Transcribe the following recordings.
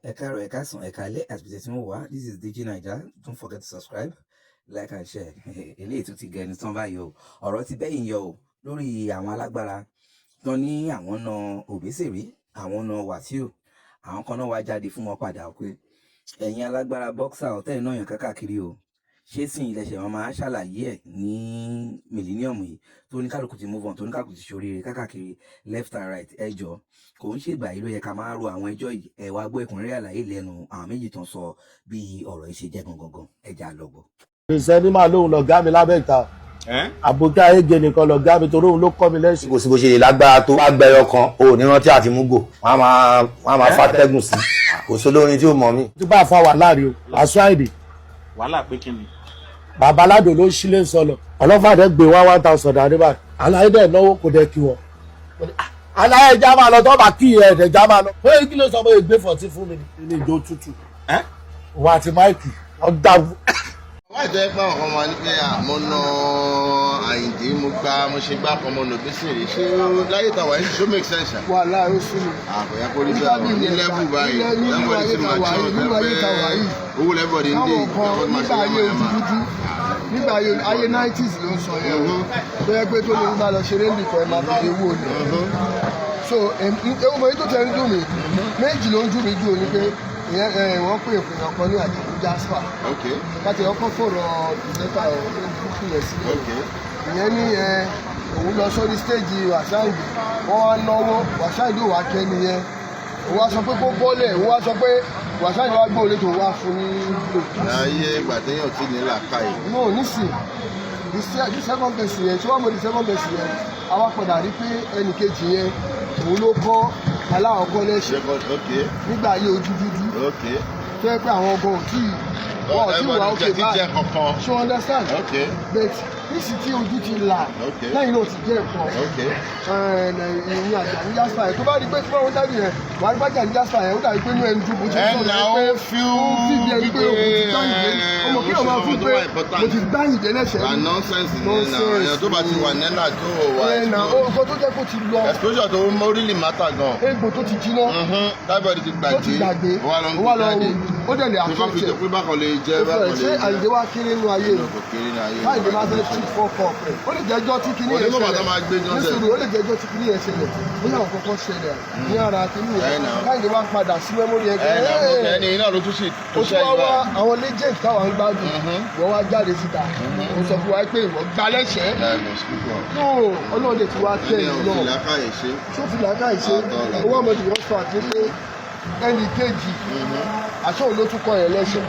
Ẹ káàárọ̀, ẹ káàsán, ẹ káalẹ́ as per tí mo wà. This is DG Naija. Don't forget to subscribe, like and share. Eléyìí tún ti gẹni tán báyìí o. Ọ̀rọ̀ ti bẹ́yìn yọ o lórí àwọn alágbára tán ní àwọn na Obesere, àwọn na Wasiu. Àwọn kan náà wá jáde fún wọn padà pé ẹ̀yin alágbára boxer ọ̀tẹ̀ náà yàn kákàkiri o. Ṣé sì ilẹ̀ ṣẹ̀ wọn máa ṣàlàyé ẹ̀ ní millennium yìí tó ní kálukú ti move on, tó ní kálukú ti ṣoríire kákàkiri left and right. Ẹ jọ kò ń ṣègbà yìí ló yẹ ká máa ro àwọn ẹjọ́ yìí. Ẹ wá gbọ́ ẹ̀kúnrẹ́rẹ́ àlàyé lẹ́nu àwọn méjì tán sọ bí ọ̀rọ̀ yìí ṣe jẹ́ gangan. Ẹ já lọ gbọ́. ìṣẹ́ni máa lóhun lọ̀gá mi lábẹ́ta àbúkẹ́ ayége nìkan lọ̀gá mi torí òun ló kọ́ mi lẹ́sìn. kò sí bó ṣe lè lágbára tó wá gbẹyọ kan o ní rántí àti múgò wọn máa fàtẹ́gùn sí kò sí olórin tí ó mọ̀ mí. tí bá a fa wàhálà rí o aṣọ àìdè. wàhálà pé kí ni. bàbá aládò ló sílé sọlọ ọlọ́fàdé gbé wá 1000 àdébà aláyé dẹ̀ náwó kò dẹ̀ kí wọn. aláyé já máa lọ tó bá kí ẹ̀ ẹ̀dẹ̀ já máa lọ. ó yẹ kí ló sọ pé ègbé 40 fún mi ní ìjó tútù. òun àti máìkì ọ̀dà. wọ́n ìjọ pé àwọn ọmọ ní pé àmọ́ ná Àyìndé mo ṣe gbá ọmọ Obesere ṣé láyé tàwa yìí ṣó make sense ṣá. wà láàárọ̀ sí mi. àbẹ̀yà kò rí bẹ́ẹ̀ wọ̀ ní lẹ́bù báyìí lẹ́bù ti máa tí wọ́n tẹ́ owó lẹ́bù ní dé káwọn kan nígbà ayé ojúdúdú nígbà ayé 90s ló ń sọ yẹn tó yẹ pé tó lè bá lọ ṣeré nìkan ẹ máa fi lè wò ni. so ewu mọ̀ yìí tó tẹ̀ ń dùn mí méjì ló ń dùn mí jù ní pé wọ́n pè èèyàn kan ní Àjàkú Jasper láti ọkọ̀ fọ̀rọ̀ ìjẹta ìfúnfúnlẹ̀ sílẹ̀ ìyẹn ní òun lọ sórí stéèjì Wasiu wọ́n wá náwó Wasiu wá kẹ́ni yẹn òun wá sọ pé kó bọ́lẹ̀ òun wá sọ pé Wasiu wá gbọ́ olè tó wá fún ní ìlú. ayé ìgbà téèyàn ti ní làákàyè. no nísìn the second person yẹn tí wọ́n mọ̀ the second person yẹn àwa padà rí pé ẹnì kejì yẹn òun ló kọ́ aláwọ̀kọ́ lẹ́sẹ̀ nígbà ayé ojú dúdú tó yẹ pé àwọn ọgbọ́n ò tí wà ókè báyìí ṣé o understand but nísì tí ojú ti là lẹ́yìn náà ti jẹ́ nǹkan ìrìn Àjàkú Jasper yẹn tó bá rí pé tí wọ́n dájú yẹn wà á rí Àjàkú Jasper yẹn ó dàbí pé inú ẹni dùn bó ti sọ pé ó fìdí ẹni pé ọmọ kí ọmọ fún pé mo ti gbá ìdè lẹ́sẹ̀ rí nonsense èèyàn tó bá ti wà nẹ́nà tó wà nǹkan tó jẹ́ kó ti lọ exposure tó really matter gan egbò tó ti jiná everybody ti gbàgbé ó wà lọ ó dẹ̀ lè àfẹ́tẹ̀ pé bákan lè jẹ́ bákan lè ṣé Àyìndé wá kéré nínú ayé rẹ̀ Àyìndé máa fẹ́ tí fọ́fọ́ pẹ̀ ó lè jẹ́jọ́ tí kinní yẹn ṣẹlẹ̀ nítorí ó lè jẹ́jọ́ tí kinní yẹn ṣẹlẹ̀ bóyá àwọn kọ́kọ́ ṣẹlẹ̀ ní ara kinní yẹn Àyìndé wá padà sí mẹ́mórì yẹn ẹni iná ló tún ṣe ó tún wá wá àwọn legend táwọn ń gbádùn wọ́n wá jáde síta ó sọ fún wa pé ìwọ gbá lẹ́sẹ̀ Ọlọ́run lè ti wá tẹ̀ ẹ̀ náà tó fi làákàyè ṣe owó ọmọdé wọ́n fà á pé ẹnì kejì àṣọ òun ló tún kọ́ yẹn lẹ́sẹ̀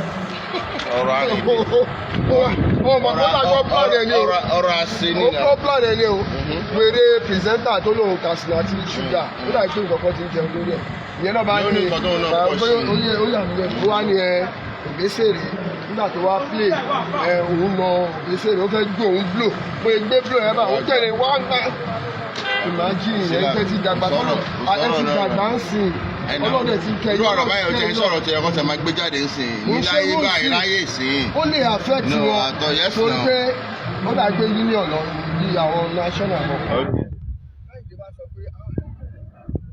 ọ̀rọ̀ àrègbè ọ̀rọ̀ àṣẹ ni ó plan ẹni o wèrè pírẹsẹ́ńtà tó lóun kàṣínà àti ṣúgà ó dàbí pé nǹkan kan ti ń jẹun lórí ẹ̀ ìyẹn náà bá ní ó yà mí lẹ́nu ó wá ní Obesere nígbà tó wá play òun lọ Obesere ó fẹ́ gbé òun blow pé gbé blow ẹ̀ bá òun tẹ̀lé wá ń gbà imagine ẹ̀ tẹ́ ti dàgbà tọ́lọ̀ ẹ̀ ti dàgbà ń sìn ọlọ́dẹ ti kẹ́ irú ọ̀rọ̀ báyìí ọjọ́ ìṣòro tó yẹ kó tẹ̀ máa gbé jáde ńsìn ní láyé báyìí láyé ìsìn. ó lè affect wọn torí pé ó dà gbé union lọ bí àwọn national bọ̀. láìdé bá sọ pé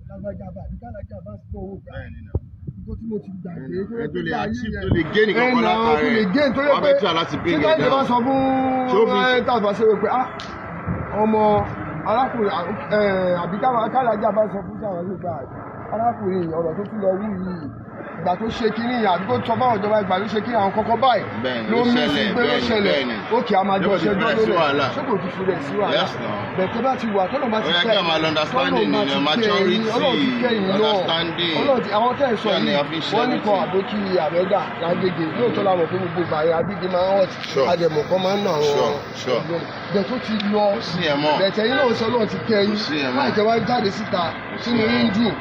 lágbájá bá àbí kálájà bá sọ owó gbà tó tí mo ti gbà pé tó lè achieve tó lè gain nǹkan kan látàrí wọ́n fẹ́ tí a láti bring it down. láìdé bá sọ fún tàbí ṣe pé ọmọ arákùnrin àbí kálájà bá sọ fún tàbí ṣe pé arákùnrin ọ̀rọ̀ tó tún lọ wú yìí ìgbà tó ṣe kínní yìí àdúgbò tó bá ọ̀jọba ìgbà ló ṣe kí àwọn kọ́kọ́ báyìí ló mú sí pé ló ṣẹlẹ̀ ókè a máa jọ ṣe dọ́dọ̀ rẹ̀ ṣé kò tún fúnlẹ̀ sí wàhálà bẹ̀tẹ̀ bá ti wà tọ́nà bá ti kẹ́ ọlọ́run ti kẹ́yìn náà àwọn tẹ́ ẹ̀ sọ yìí wọ́n ní kan àbókí àbẹ́gà lágbègbè lóòótọ́ làwọn fún gbogbo ìgbà yẹn abídé máa ń hot àdẹ̀mọ̀ kan máa ń nà àwọn bẹ̀ tó ti lọ bẹ̀tẹ̀ yín náà sọ lọ́run ti kẹ́yìn láì jẹ́ wá jáde síta sínú yín dùn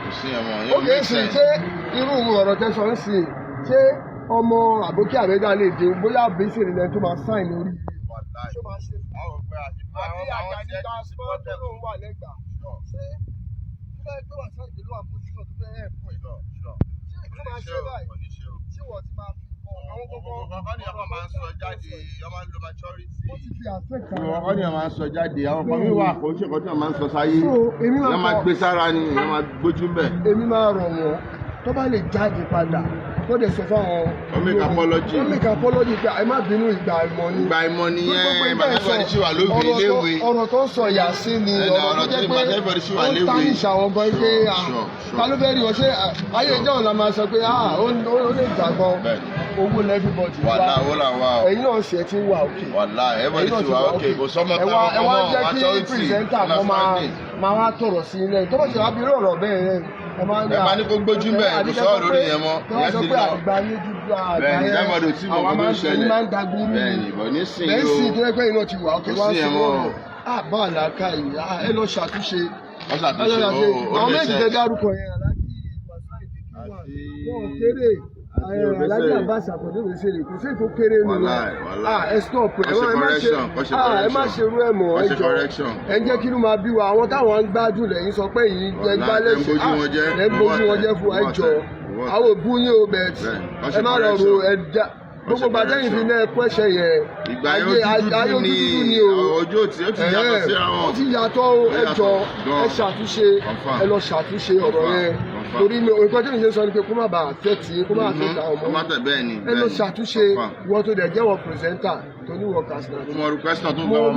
ó kèé sì ṣé irú ọ̀rọ̀ tẹ́sán ń sìn ṣé ọmọ àbókí àbẹ́gà lè dé bóyá Obesere lẹ́nu tó máa sáìn lórí. ṣé máa ṣe àbí Àjàní Jasper tó lóun wà lẹ́gbà ṣé fúnra ẹgbẹ́ wà sáà ìdílé wà fún ìdílé tó fẹ́ ẹ̀ fún ẹ̀ ṣé kí máa ṣe báyìí ṣé wọ́n ti máa fi kọ́ àwọn gbogbo ọkọ ni ọkọ máa ń sọ jáde ọmọ ń lo maturity. ó ti fi affect ara ọkọ ni ọmọ máa ń sọ jáde àwọn kan mi wà kó ṣe kọ́ tí wọ́n máa ń sọ sáyé wọ́n máa gbé sára ni wọ́n máa gbójú bẹ̀. èmi máa rọ̀ wọ́n tó bá lè jáde padà tó dẹ̀ sọ fáwọn. wọ́n make apology pé ẹ má bínú ìgbà ìmọ̀ ni. ìgbà ìmọ̀ nìyẹn bàtẹ́fọ̀dì ṣì wà lóbi iléèwé. ọ̀rọ̀ tó ń sọ yà sí ni ọ̀rọ̀ tó jẹ́ pé ó ń tán ìṣàwọn gan pé ta ló fẹ́ rí wọn ṣé ayé ìjọ ọ̀la máa sọ pé ó lè jà gan owó lẹ́fíbọ̀dì wá ẹ̀yin náà ṣe ti wà òkè. wàhálà everybody ti wà òkè kò sọ́mọ ẹ wá jẹ́ kí pírẹsẹ́ńtà kan máa wá tọ̀rọ̀ sí ilẹ̀ tó bá ṣe wá bí irú ọ̀rọ̀ bẹ́ẹ̀ yẹn ẹ máa ní kó gbójú bẹ́ẹ̀ kò sọ̀rọ̀ lórí yẹn mọ́ ìyẹn ti lọ bẹ́ẹ̀ ni dámọ̀dé tí mo kọ́ ló ṣẹlẹ̀ bẹ́ẹ̀ ni bọ̀ nísìnyí o lẹ́sìn tó yẹ pé iná ti wà ókè wá sí ọ̀rọ̀ àbá àlàkà yìí ẹ lọ ṣàtúnṣe àwọn méjì tẹ dárúkọ yẹn aláàjì wọn kéré aláàjì àbáṣà àkọ́dé òwe ṣe lè kó sí ètò kéré nù wọn ẹ stop ẹ má ṣe irú ẹ mọ́ ẹ jọ ẹ jẹ́ kí ló máa bí wa àwọn táwọn ń gbádùn lẹ́yìn sọ pé yìí ẹ gbá lẹ́sìn ẹ gbójú wọn jẹ́ fún ẹ jọ àwọn òbú yín o bẹ̀ ẹ má lọ ro ẹ dá gbogbo gbàtẹ́yìn fi náà ẹ̀kọ́ ẹ̀ṣẹ̀ yẹ ayé ojú dúdú ni o ojú ó ti yàtọ̀ sí àwọn ó ti yàtọ̀ ẹjọ́ ẹ ṣàtúnṣe ẹ lọ ṣàtúnṣe ọ̀rọ̀ yẹn torí nǹkan tí mi ṣe sọ ni pé kó má bàa fẹ́ tì í kó má fẹ́ ta ọmọ ẹ lọ ṣàtúnṣe wọ́n tó dẹ̀ jẹ́wọ́ pírẹsẹ́ńtà tó ní wọ́ọ̀kàsì náà. mo rú pẹ́sìtàn tó ń gbọ́ wọn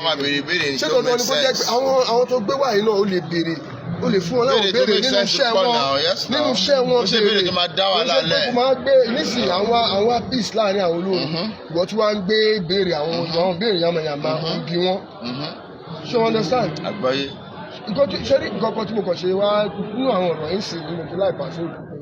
máa béèrè ìbéèrè ní tó make sense. àwọn tó gbé wáyé náà ó lè béèrè ó lè fún wọn láwọn béèrè nínú iṣẹ́ wọn ó ṣe béèrè tó máa dá wa lálẹ́. ó máa gbé nísìnyí àwọn peace láàrin àwọn olóòrùn ìwọ tí wọ́n á ń gbé béèrè àwọn béèrè yamayama bí wọ́n ṣé wọ́n understand. àgbáyé. ṣé ní nǹkan kan tí mo kàn ṣe wá nínú àwọn ọ̀rọ̀ yìí sì ní mo fi láì pàṣẹ òkú